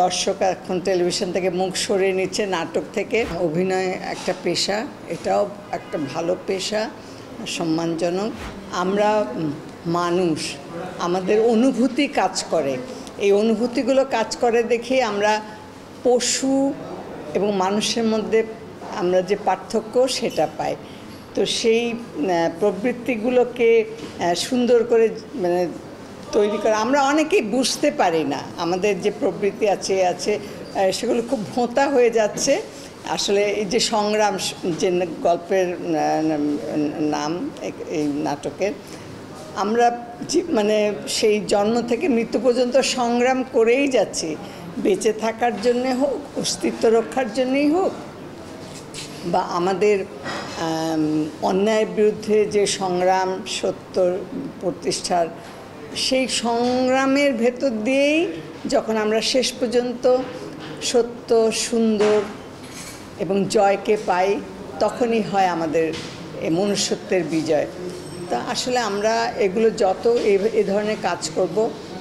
দর্শক এখন টেলিভিশন থেকে মুখ সরিয়ে নিচ্ছে, নাটক থেকে। অভিনয় একটা পেশা, এটাও একটা ভালো পেশা, সম্মানজনক। আমরা মানুষ, আমাদের অনুভূতি কাজ করে, এই অনুভূতিগুলো কাজ করে দেখে আমরা পশু এবং মানুষের মধ্যে আমরা যে পার্থক্য সেটা পাই। তো সেই প্রবৃত্তিগুলোকে সুন্দর করে তৈরি করা, আমরা অনেকেই বুঝতে পারি না আমাদের যে প্রবৃত্তি আছে সেগুলো খুব ভোঁতা হয়ে যাচ্ছে। আসলে এই যে সংগ্রাম, যে গল্পের নাম এই নাটকের, আমরা সেই জন্ম থেকে মৃত্যু পর্যন্ত সংগ্রাম করেই যাচ্ছি, বেঁচে থাকার জন্যে হোক, অস্তিত্ব রক্ষার জন্যেই হোক, বা আমাদের অন্যায়ের বিরুদ্ধে যে সংগ্রাম, সত্য প্রতিষ্ঠার সেই সংগ্রামের ভেতর দিয়েই যখন আমরা শেষ পর্যন্ত সত্য, সুন্দর এবং জয়কে পাই, তখনই হয় আমাদের এই মনুষ্যত্বের বিজয়। তা আসলে আমরা এগুলো যত এই ধরনের কাজ করব,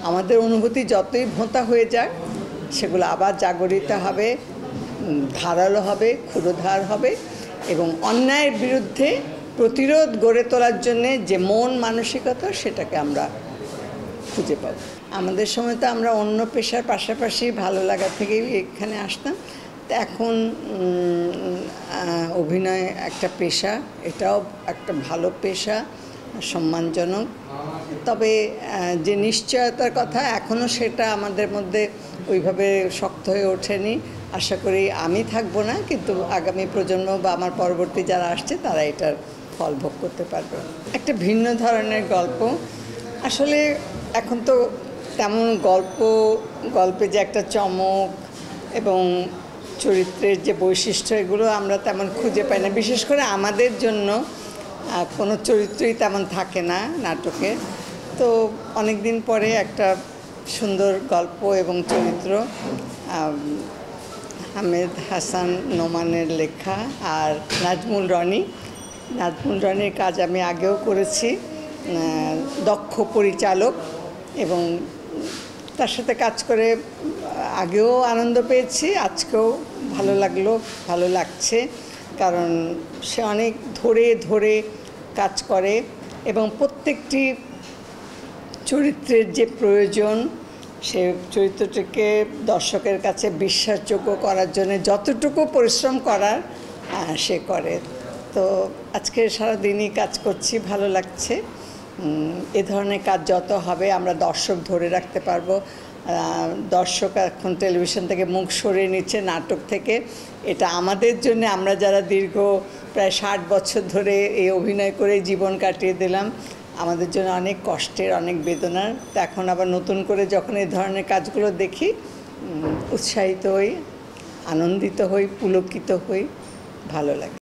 আমাদের অনুভূতি যতই ভোঁতা হয়ে যাক, সেগুলো আবার জাগরিত হবে, ধারালো হবে, ক্ষুরোধার হবে, এবং অন্যায়ের বিরুদ্ধে প্রতিরোধ গড়ে তোলার জন্যে যে মন মানসিকতা, সেটাকে আমরা খুঁজে পাব। আমাদের সময় তো আমরা অন্য পেশার পাশাপাশি ভালো লাগা থেকেই এখানে আসতাম। তো এখন অভিনয় একটা পেশা, এটাও একটা ভালো পেশা, সম্মানজনক। তবে যে নিশ্চয়তার কথা, এখনও সেটা আমাদের মধ্যে ওইভাবে শক্ত হয়ে ওঠেনি। আশা করি আমি থাকবো না, কিন্তু আগামী প্রজন্ম বা আমার পরবর্তী যারা আসছে তারা এটার ফল ভোগ করতে পারবে। একটা ভিন্ন ধরনের গল্প। আসলে এখন তো তেমন গল্পে যে একটা চমক এবং চরিত্রের যে বৈশিষ্ট্য, এগুলো আমরা তেমন খুঁজে পাই না। বিশেষ করে আমাদের জন্য কোনো চরিত্রই তেমন থাকে না নাটকে। তো অনেক দিন পরে একটা সুন্দর গল্প এবং চরিত্র, আহমেদ হাসান নোমানের লেখা, আর নাজমুল রনির কাজ আমি আগেও করেছি, দক্ষ পরিচালক, এবং তার সাথে কাজ করে আগেও আনন্দ পেয়েছি, আজকেও ভালো লাগছে। কারণ সে অনেক ধরে কাজ করে, এবং প্রত্যেকটি চরিত্রের যে প্রয়োজন, সে চরিত্রটিকে দর্শকের কাছে বিশ্বাসযোগ্য করার জন্য যতটুকু পরিশ্রম করার সে করে। তো আজকে সারাদিনই কাজ করছি, ভালো লাগছে। এ ধরনের কাজ যত হবে আমরা দর্শক ধরে রাখতে পারবো। দর্শক এখন টেলিভিশন থেকে মুখ সরিয়ে নিচ্ছে, নাটক থেকে। এটা আমাদের জন্য, আমরা যারা দীর্ঘ প্রায় 60 বছর ধরে এই অভিনয় করে জীবন কাটিয়ে দিলাম, আমাদের জন্য অনেক কষ্টের, অনেক বেদনার। তো এখন আবার নতুন করে যখন এই ধরনের কাজগুলো দেখি, উৎসাহিত হই, আনন্দিত হই, পুলকিত হই, ভালো লাগে।